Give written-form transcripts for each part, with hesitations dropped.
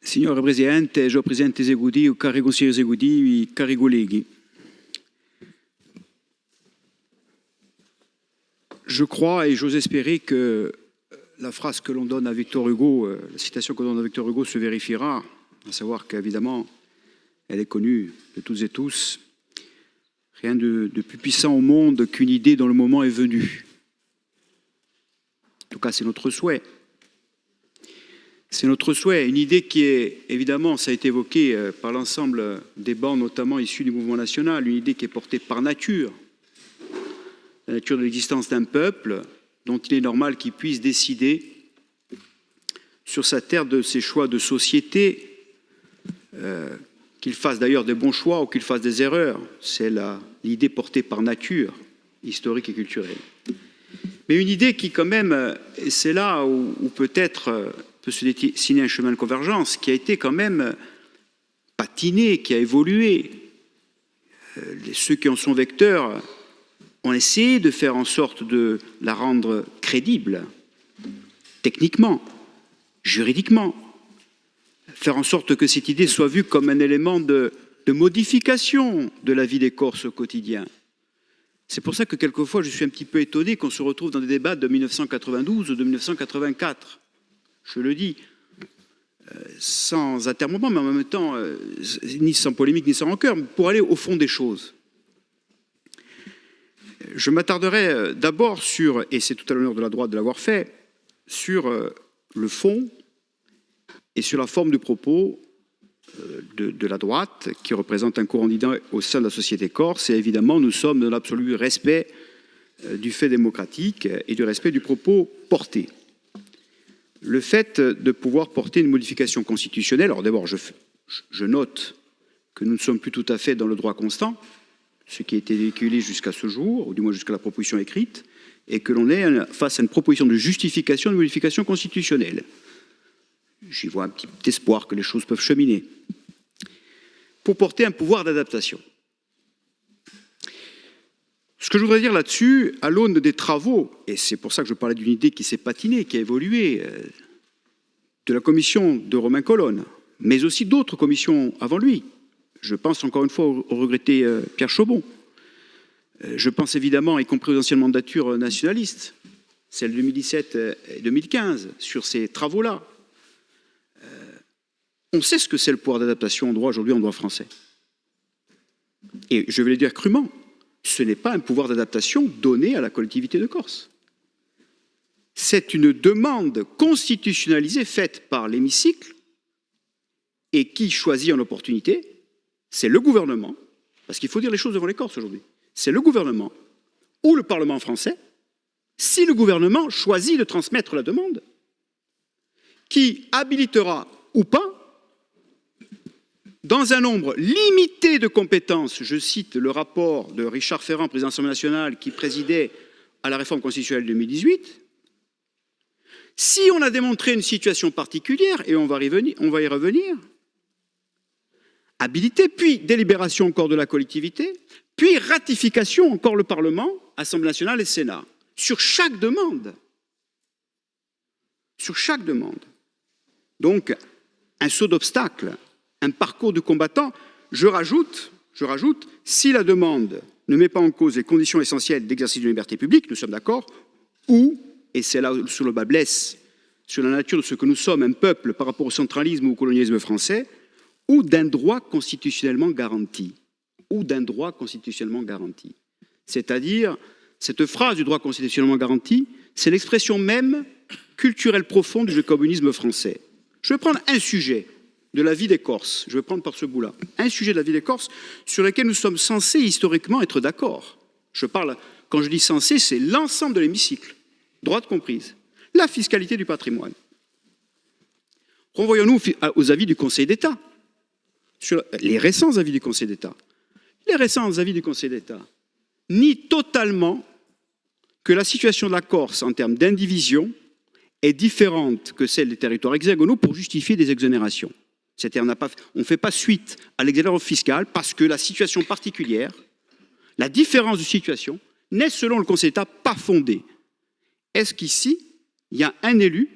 Signora Presidente, signor Presidente esecutivo, cari consiglieri esecutivi, cari colleghi. Je crois et j'ose espérer que la phrase que l'on donne à Victor Hugo, la citation que l'on donne à Victor Hugo se vérifiera, à savoir qu'évidemment, elle est connue de toutes et tous. Rien de plus puissant au monde qu'une idée dont le moment est venu. En tout cas, c'est notre souhait. C'est notre souhait. Une idée qui est, évidemment, ça a été évoqué par l'ensemble des bancs, notamment issus du mouvement national, une idée qui est portée par nature. La nature de l'existence d'un peuple dont il est normal qu'il puisse décider sur sa terre de ses choix de société, qu'il fasse d'ailleurs des bons choix ou qu'il fasse des erreurs. C'est l'idée portée par nature, historique et culturelle. Mais une idée qui quand même, et c'est là où peut-être peut se dessiner un chemin de convergence, qui a été quand même patiné, qui a évolué. Ceux qui en sont vecteurs ont essayé de faire en sorte de la rendre crédible, techniquement, juridiquement, faire en sorte que cette idée soit vue comme un élément de modification de la vie des Corses au quotidien. C'est pour ça que quelquefois je suis un petit peu étonné qu'on se retrouve dans des débats de 1992 ou de 1984. Je le dis, sans atermoiement, mais en même temps, ni sans polémique, ni sans rancœur, pour aller au fond des choses. Je m'attarderai d'abord sur, et c'est tout à l'honneur de la droite de l'avoir fait, sur le fond et sur la forme du propos de la droite, qui représente un courant d'idées au sein de la société corse. Et évidemment, nous sommes dans l'absolu respect du fait démocratique et du respect du propos porté. Le fait de pouvoir porter une modification constitutionnelle, alors d'abord, je note que nous ne sommes plus tout à fait dans le droit constant, ce qui a été véhiculé jusqu'à ce jour, ou du moins jusqu'à la proposition écrite, et que l'on est face à une proposition de justification de modification constitutionnelle. J'y vois un petit espoir que les choses peuvent cheminer. Pour porter un pouvoir d'adaptation. Ce que je voudrais dire là-dessus, à l'aune des travaux, et c'est pour ça que je parlais d'une idée qui s'est patinée, qui a évolué, de la commission de Romain Colonne, mais aussi d'autres commissions avant lui. Je pense encore une fois au regretté Pierre Chaubon. Je pense évidemment, y compris aux anciennes mandatures nationalistes, celles de 2017 et 2015, sur ces travaux-là. On sait ce que c'est le pouvoir d'adaptation en droit aujourd'hui en droit français. Et je vais le dire crûment, ce n'est pas un pouvoir d'adaptation donné à la collectivité de Corse. C'est une demande constitutionnalisée faite par l'hémicycle et qui choisit en opportunité, c'est le gouvernement, parce qu'il faut dire les choses devant les Corses aujourd'hui, c'est le gouvernement ou le Parlement français, si le gouvernement choisit de transmettre la demande, qui habilitera ou pas, dans un nombre limité de compétences, je cite le rapport de Richard Ferrand, président de l'Assemblée nationale, qui présidait à la réforme constitutionnelle de 2018, si on a démontré une situation particulière, et on va y revenir, habilité, puis délibération encore de la collectivité, puis ratification encore le Parlement, Assemblée nationale et Sénat, sur chaque demande. Sur chaque demande. Donc, un saut d'obstacle, un parcours du combattant. Je rajoute, si la demande ne met pas en cause les conditions essentielles d'exercice de la liberté publique, nous sommes d'accord, ou, et c'est là où sur le bas blesse, sur la nature de ce que nous sommes, un peuple par rapport au centralisme ou au colonialisme français, ou d'un droit constitutionnellement garanti. Ou d'un droit constitutionnellement garanti. C'est-à-dire, cette phrase du droit constitutionnellement garanti, c'est l'expression même culturelle profonde du communisme français. Je vais prendre un sujet de la vie des Corses, je vais prendre par ce bout-là, un sujet de la vie des Corses sur lequel nous sommes censés historiquement être d'accord. Je parle, quand je dis censé, c'est l'ensemble de l'hémicycle, droite comprise, la fiscalité du patrimoine. Renvoyons-nous aux avis du Conseil d'État, sur les récents avis du Conseil d'État. Les récents avis du Conseil d'État nient totalement que la situation de la Corse en termes d'indivision est différente que celle des territoires hexagonaux pour justifier des exonérations. C'est-à-dire on ne fait pas suite à l'exonération fiscale parce que la situation particulière, la différence de situation, n'est selon le Conseil d'État pas fondée. Est-ce qu'ici, il y a un élu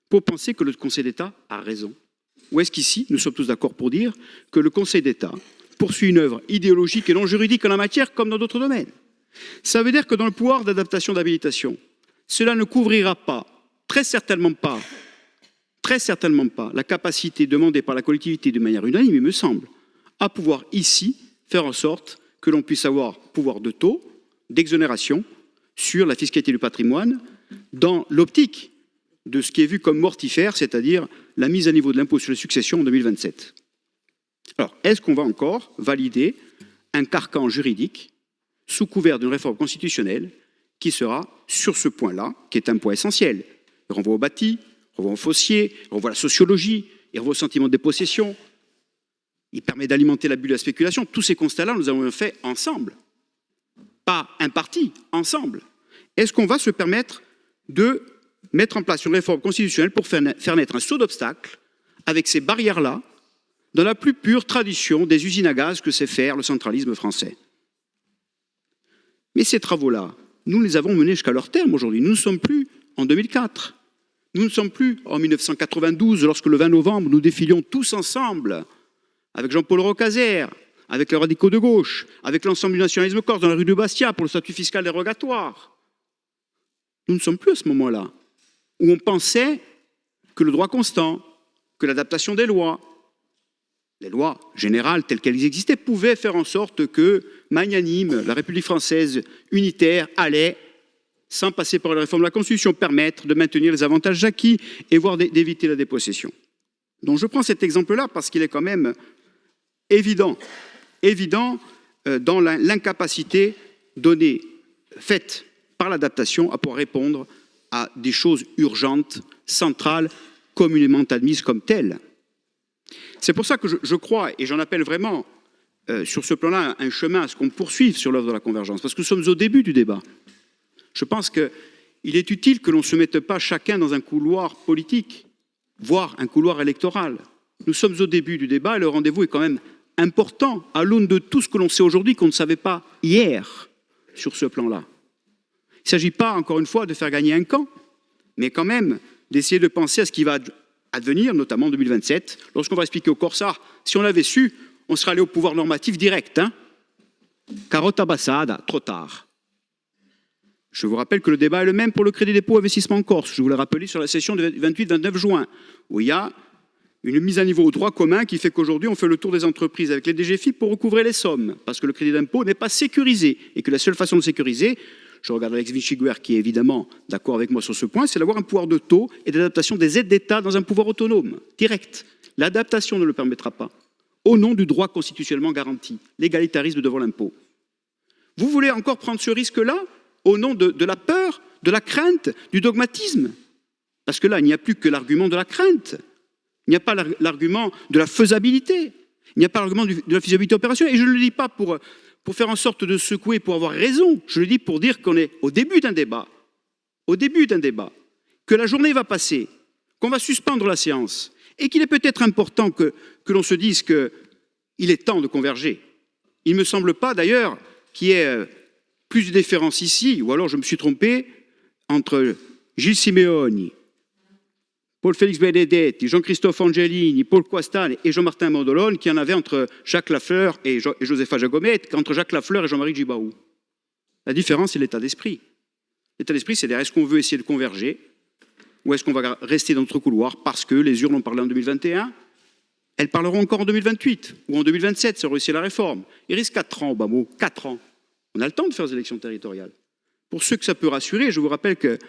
pour penser que le Conseil d'État a raison? ou est-ce qu'ici, nous sommes tous d'accord pour dire que le Conseil d'État poursuit une œuvre idéologique et non juridique en la matière comme dans d'autres domaines? Ça veut dire que dans le pouvoir d'adaptation d'habilitation, cela ne couvrira pas, très certainement pas, la capacité demandée par la collectivité de manière unanime, il me semble, à pouvoir ici faire en sorte que l'on puisse avoir pouvoir de taux, d'exonération sur la fiscalité du patrimoine dans l'optique de ce qui est vu comme mortifère, c'est-à-dire la mise à niveau de l'impôt sur les successions en 2027. Alors, est-ce qu'on va encore valider un carcan juridique sous couvert d'une réforme constitutionnelle qui sera sur ce point-là, qui est un point essentiel? Il renvoie au bâti, il renvoie au foncier, il renvoie à la sociologie, il renvoie au sentiment de dépossession, il permet d'alimenter la bulle de la spéculation. Tous ces constats-là, nous avons fait ensemble. Pas un parti, ensemble. Est-ce qu'on va se permettre de mettre en place une réforme constitutionnelle pour faire naître un saut d'obstacles avec ces barrières-là, dans la plus pure tradition des usines à gaz que sait faire le centralisme français? Mais ces travaux-là, nous les avons menés jusqu'à leur terme aujourd'hui. Nous ne sommes plus en 2004. Nous ne sommes plus en 1992, lorsque le 20 novembre, nous défilions tous ensemble, avec Jean-Paul Rocazère, avec les radicaux de gauche, avec l'ensemble du nationalisme corse, dans la rue de Bastia, pour le statut fiscal dérogatoire. Nous ne sommes plus à ce moment-là, où on pensait que le droit constant, que l'adaptation des lois, les lois générales telles qu'elles existaient, pouvaient faire en sorte que, magnanime, la République française unitaire allait, sans passer par la réforme de la Constitution, permettre de maintenir les avantages acquis et voire d'éviter la dépossession. Donc je prends cet exemple-là parce qu'il est quand même évident dans l'incapacité donnée, faite par l'adaptation, à pouvoir répondre à des choses urgentes, centrales, communément admises comme telles. C'est pour ça que je crois, et j'en appelle vraiment sur ce plan-là un chemin à ce qu'on poursuive sur l'œuvre de la convergence, parce que nous sommes au début du débat. Je pense qu'il est utile que l'on ne se mette pas chacun dans un couloir politique, voire un couloir électoral. Nous sommes au début du débat et le rendez-vous est quand même important à l'aune de tout ce que l'on sait aujourd'hui qu'on ne savait pas hier sur ce plan-là. Il ne s'agit pas, encore une fois, de faire gagner un camp, mais quand même d'essayer de penser à ce qui va advenir, notamment en 2027, lorsqu'on va expliquer aux Corsards, si on l'avait su, on serait allé au pouvoir normatif direct. Carotte abbassada, trop tard. Je vous rappelle que le débat est le même pour le crédit dépôt investissement en Corse. Je vous l'ai rappelé sur la session du 28-29 juin, où il y a une mise à niveau au droit commun qui fait qu'aujourd'hui, on fait le tour des entreprises avec les DGFiP pour recouvrer les sommes, parce que le crédit d'impôt n'est pas sécurisé, et que la seule façon de sécuriser, je regarde Alex Vichiguer qui est évidemment d'accord avec moi sur ce point, c'est d'avoir un pouvoir de taux et d'adaptation des aides d'État dans un pouvoir autonome, direct. L'adaptation ne le permettra pas, au nom du droit constitutionnellement garanti, l'égalitarisme devant l'impôt. Vous voulez encore prendre ce risque-là au nom de la peur, de la crainte, du dogmatisme? Parce que là, il n'y a plus que l'argument de la crainte. Il n'y a pas l'argument de la faisabilité. Il n'y a pas l'argument de la faisabilité opérationnelle. Et je ne le dis pas pour faire en sorte de secouer, pour avoir raison. Je le dis pour dire qu'on est au début d'un débat. Au début d'un débat. Que la journée va passer. Qu'on va suspendre la séance. Et qu'il est peut-être important que l'on se dise qu'il est temps de converger. Il ne me semble pas, d'ailleurs, qu'il y ait plus de différence ici, ou alors je me suis trompé, entre Gilles Simeoni, Paul-Félix Benedetti, Jean-Christophe Angelini, Paul Coastal et Jean-Martin Mondolone, qui en avait entre Jacques Lafleur et Josepha Jagomet, qu'entre Jacques Lafleur et Jean-Marie Djibaou. La différence, c'est l'état d'esprit. L'état d'esprit, c'est est-ce qu'on veut essayer de converger, ou est-ce qu'on va rester dans notre couloir parce que les urnes ont parlé en 2021, elles parleront encore en 2028 ou en 2027, si on réussit la réforme. Il reste 4 ans, au bas mot, 4 ans. On a le temps de faire des élections territoriales. Pour ceux que ça peut rassurer, je vous rappelle que,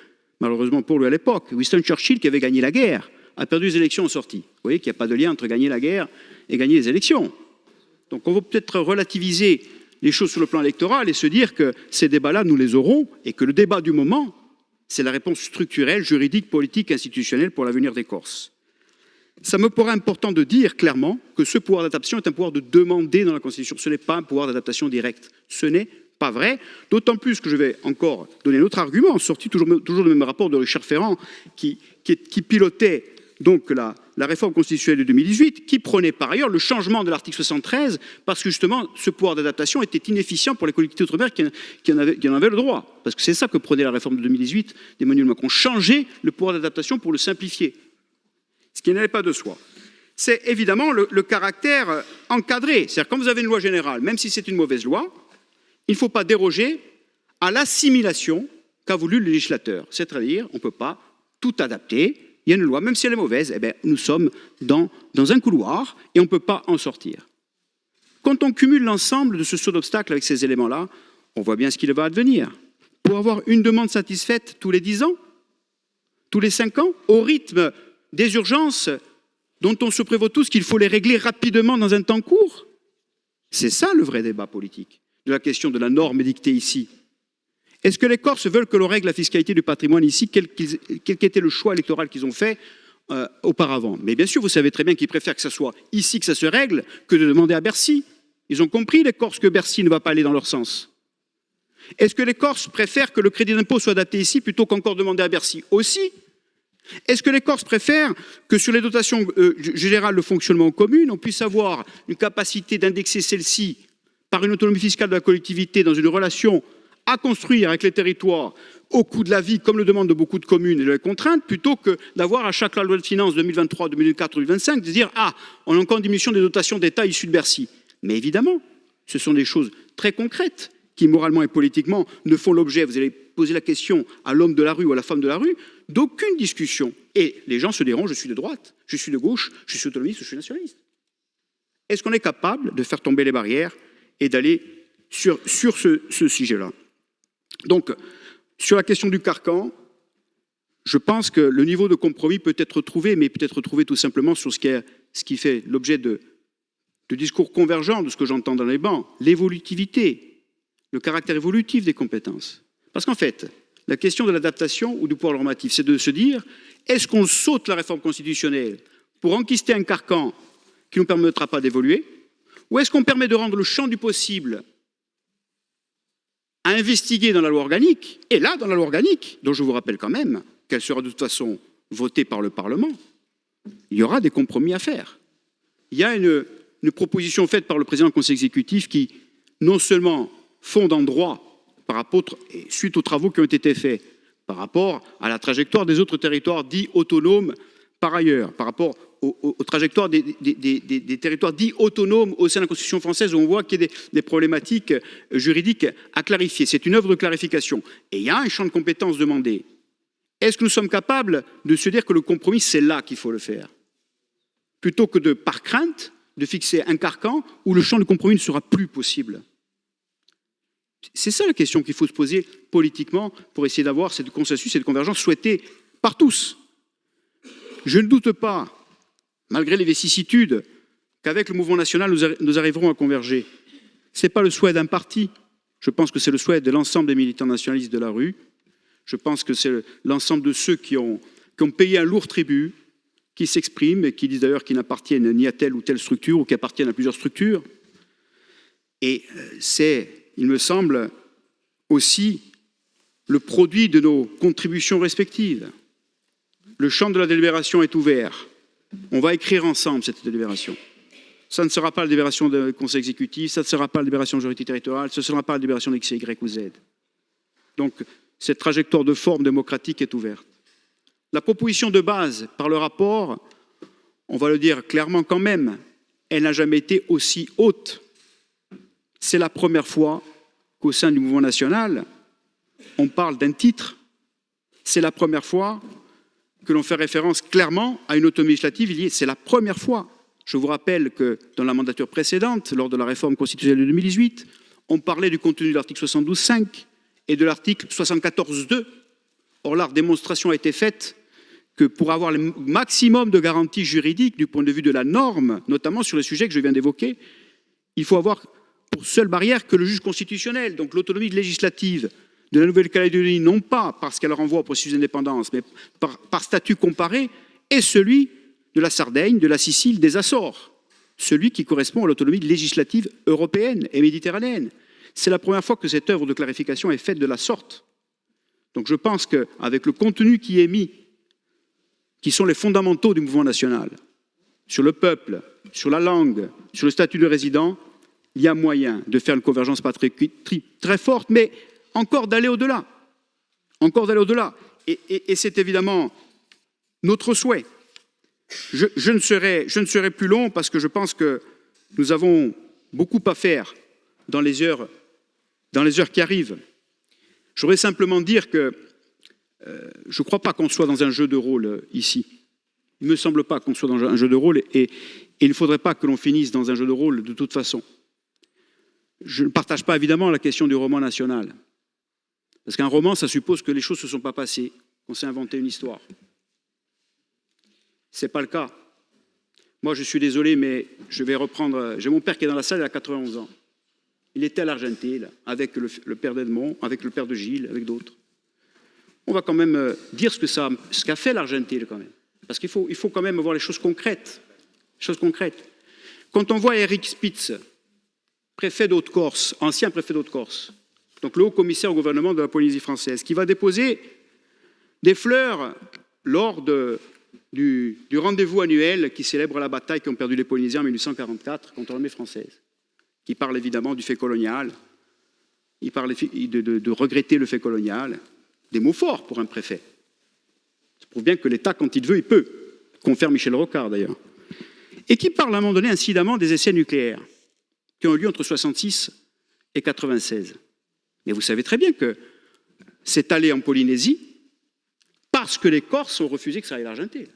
malheureusement pour lui à l'époque, Winston Churchill, qui avait gagné la guerre, a perdu les élections en sortie. Vous voyez qu'il n'y a pas de lien entre gagner la guerre et gagner les élections. Donc on va peut-être relativiser les choses sur le plan électoral et se dire que ces débats-là, nous les aurons, et que le débat du moment, c'est la réponse structurelle, juridique, politique, institutionnelle pour l'avenir des Corses. Ça me paraît important de dire clairement que ce pouvoir d'adaptation est un pouvoir de demander dans la Constitution. Ce n'est pas un pouvoir d'adaptation direct. Ce n'est pas vrai, d'autant plus que je vais encore donner un autre argument, sorti toujours du même rapport de Richard Ferrand, qui pilotait donc la réforme constitutionnelle de 2018, qui prenait par ailleurs le changement de l'article 73, parce que justement, ce pouvoir d'adaptation était inefficient pour les collectivités outre-mer qui en avaient le droit. Parce que c'est ça que prenait la réforme de 2018 d'Emmanuel Macron, changer le pouvoir d'adaptation pour le simplifier. Ce qui n'allait pas de soi. c'est évidemment le caractère encadré. C'est-à-dire quand vous avez une loi générale, même si c'est une mauvaise loi, il ne faut pas déroger à l'assimilation qu'a voulu le législateur. C'est-à-dire, on ne peut pas tout adapter. Il y a une loi, même si elle est mauvaise, eh bien, nous sommes dans un couloir et on ne peut pas en sortir. Quand on cumule l'ensemble de ce saut d'obstacles avec ces éléments-là, on voit bien ce qu'il va advenir. Pour avoir une demande satisfaite tous les 10 ans, tous les 5 ans, au rythme des urgences dont on se prévaut tous qu'il faut les régler rapidement dans un temps court, c'est ça le vrai débat politique, de la question de la norme édictée ici. Est-ce que les Corses veulent que l'on règle la fiscalité du patrimoine ici, quel qu'était le choix électoral qu'ils ont fait auparavant? Mais bien sûr, vous savez très bien qu'ils préfèrent que ce soit ici que ça se règle que de demander à Bercy. Ils ont compris, les Corses, que Bercy ne va pas aller dans leur sens. Est-ce que les Corses préfèrent que le crédit d'impôt soit adapté ici plutôt qu'encore demander à Bercy? Aussi. Est-ce que les Corses préfèrent que sur les dotations générales de fonctionnement aux communes, on puisse avoir une capacité d'indexer celle-ci par une autonomie fiscale de la collectivité dans une relation à construire avec les territoires au coût de la vie, comme le demandent beaucoup de communes et de les contraintes, plutôt que d'avoir à chaque loi de finances 2023, 2024 ou 2025 de dire « Ah, on a encore une diminution des dotations d'État issues de Bercy ». Mais évidemment, ce sont des choses très concrètes qui, moralement et politiquement, ne font l'objet, vous allez poser la question à l'homme de la rue ou à la femme de la rue, d'aucune discussion. Et les gens se diront, je suis de droite, je suis de gauche, je suis autonomiste, je suis nationaliste. Est-ce qu'on est capable de faire tomber les barrières et d'aller sur ce sujet-là? Donc, sur la question du carcan, je pense que le niveau de compromis peut être trouvé, mais peut être trouvé tout simplement sur ce qui fait l'objet de discours convergents de ce que j'entends dans les bancs, l'évolutivité, le caractère évolutif des compétences. Parce qu'en fait, la question de l'adaptation ou du pouvoir normatif, c'est de se dire, est-ce qu'on saute la réforme constitutionnelle pour enquister un carcan qui ne nous permettra pas d'évoluer, ou est-ce qu'on permet de rendre le champ du possible à investiguer dans la loi organique, et là, dans la loi organique, dont je vous rappelle quand même qu'elle sera de toute façon votée par le Parlement, il y aura des compromis à faire. Il y a une proposition faite par le président du Conseil exécutif qui, non seulement fonde en droit par rapport, et suite aux travaux qui ont été faits, par rapport à la trajectoire des autres territoires dits autonomes par ailleurs, par rapport aux trajectoires des territoires dits autonomes au sein de la Constitution française, où on voit qu'il y a des problématiques juridiques à clarifier. C'est une œuvre de clarification. Et il y a un champ de compétences demandé. Est-ce que nous sommes capables de se dire que le compromis, c'est là qu'il faut le faire, plutôt que de, par crainte, de fixer un carcan où le champ de compromis ne sera plus possible? C'est ça la question qu'il faut se poser politiquement pour essayer d'avoir cette consensus, cette convergence souhaitée par tous. Je ne doute pas, malgré les vicissitudes, qu'avec le mouvement national, nous arriverons à converger. Ce n'est pas le souhait d'un parti. Je pense que c'est le souhait de l'ensemble des militants nationalistes de la rue. Je pense que c'est l'ensemble de ceux qui ont payé un lourd tribut, qui s'expriment et qui disent d'ailleurs qu'ils n'appartiennent ni à telle ou telle structure ou qui appartiennent à plusieurs structures. Et c'est, il me semble, aussi le produit de nos contributions respectives. Le champ de la délibération est ouvert. On va écrire ensemble cette délibération. Ça ne sera pas la délibération du Conseil exécutif, ça ne sera pas la délibération de la majorité territoriale, ce ne sera pas la délibération d'X, Y ou Z. Donc, cette trajectoire de forme démocratique est ouverte. La proposition de base par le rapport, on va le dire clairement quand même, elle n'a jamais été aussi haute. C'est la première fois qu'au sein du mouvement national, on parle d'un titre. C'est la première fois que l'on fait référence clairement à une autonomie législative. C'est la première fois. Je vous rappelle que dans la mandature précédente, lors de la réforme constitutionnelle de 2018, on parlait du contenu de l'article 72.5 et de l'article 74.2. Or, la démonstration a été faite que pour avoir le maximum de garanties juridiques du point de vue de la norme, notamment sur les sujets que je viens d'évoquer, il faut avoir pour seule barrière que le juge constitutionnel, donc l'autonomie législative de la Nouvelle-Calédonie, non pas parce qu'elle renvoie au processus d'indépendance, mais par statut comparé, est celui de la Sardaigne, de la Sicile, des Açores, celui qui correspond à l'autonomie législative européenne et méditerranéenne. C'est la première fois que cette œuvre de clarification est faite de la sorte. Donc je pense qu'avec le contenu qui est mis, qui sont les fondamentaux du mouvement national, sur le peuple, sur la langue, sur le statut de résident, il y a moyen de faire une convergence patriotique très forte, mais encore d'aller au-delà. Encore d'aller au-delà. Et c'est évidemment notre souhait. Je ne serai plus long parce que je pense que nous avons beaucoup à faire dans les heures qui arrivent. Je voudrais simplement dire que je ne crois pas qu'on soit dans un jeu de rôle ici. Il ne me semble pas qu'on soit dans un jeu de rôle et il ne faudrait pas que l'on finisse dans un jeu de rôle de toute façon. Je ne partage pas évidemment la question du roman national. Parce qu'un roman, ça suppose que les choses ne se sont pas passées, qu'on s'est inventé une histoire. Ce n'est pas le cas. Moi, je suis désolé, mais je vais reprendre... J'ai mon père qui est dans la salle, il a 91 ans. Il était à l'Argentine, avec le père d'Edmond, avec le père de Gilles, avec d'autres. On va quand même dire ce qu'a fait l'Argentine, quand même. Parce qu'il faut quand même voir les choses concrètes. Quand on voit Eric Spitz, préfet d'Haute-Corse, ancien préfet d'Haute-Corse, donc le haut commissaire au gouvernement de la Polynésie française, qui va déposer des fleurs lors du rendez-vous annuel qui célèbre la bataille qu'ont perdu les Polynésiens en 1844 contre l'armée française, qui parle évidemment du fait colonial, il parle de regretter le fait colonial, des mots forts pour un préfet. Ça prouve bien que l'État, quand il veut, il peut, confère Michel Rocard d'ailleurs, et qui parle à un moment donné incidemment des essais nucléaires qui ont eu lieu entre 1966 et 1996. Mais vous savez très bien que c'est allé en Polynésie parce que les Corses ont refusé que ça aille à l'Argentine.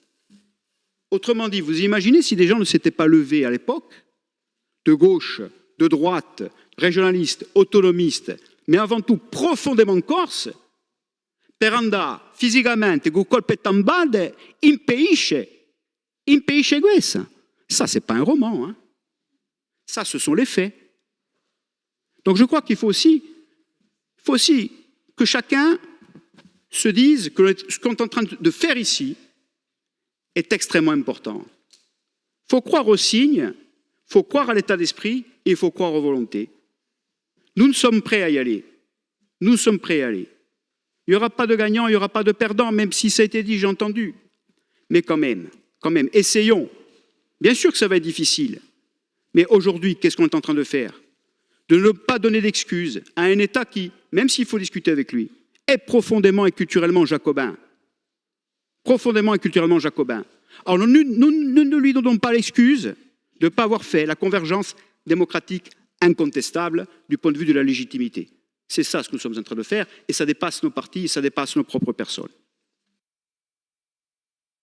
Autrement dit, vous imaginez si des gens ne s'étaient pas levés à l'époque, de gauche, de droite, régionalistes, autonomistes, mais avant tout profondément corses, per andare fisicamente con colpe tambade impedisce questo. Ça, ce n'est pas un roman. Hein. Ça, ce sont les faits. Donc je crois qu'il faut aussi que chacun se dise que ce qu'on est en train de faire ici est extrêmement important. Il faut croire aux signes, il faut croire à l'état d'esprit et il faut croire aux volontés. Nous sommes prêts à y aller. Nous sommes prêts à aller. Il n'y aura pas de gagnant, il n'y aura pas de perdant, même si ça a été dit, j'ai entendu. Mais quand même, essayons. Bien sûr que ça va être difficile. Mais aujourd'hui, qu'est-ce qu'on est en train de faire? De ne pas donner d'excuses à un État qui, même s'il faut discuter avec lui, est profondément et culturellement jacobin. Profondément et culturellement jacobin. Alors nous ne lui donnons pas l'excuse de ne pas avoir fait la convergence démocratique incontestable du point de vue de la légitimité. C'est ça ce que nous sommes en train de faire, et ça dépasse nos partis, et ça dépasse nos propres personnes.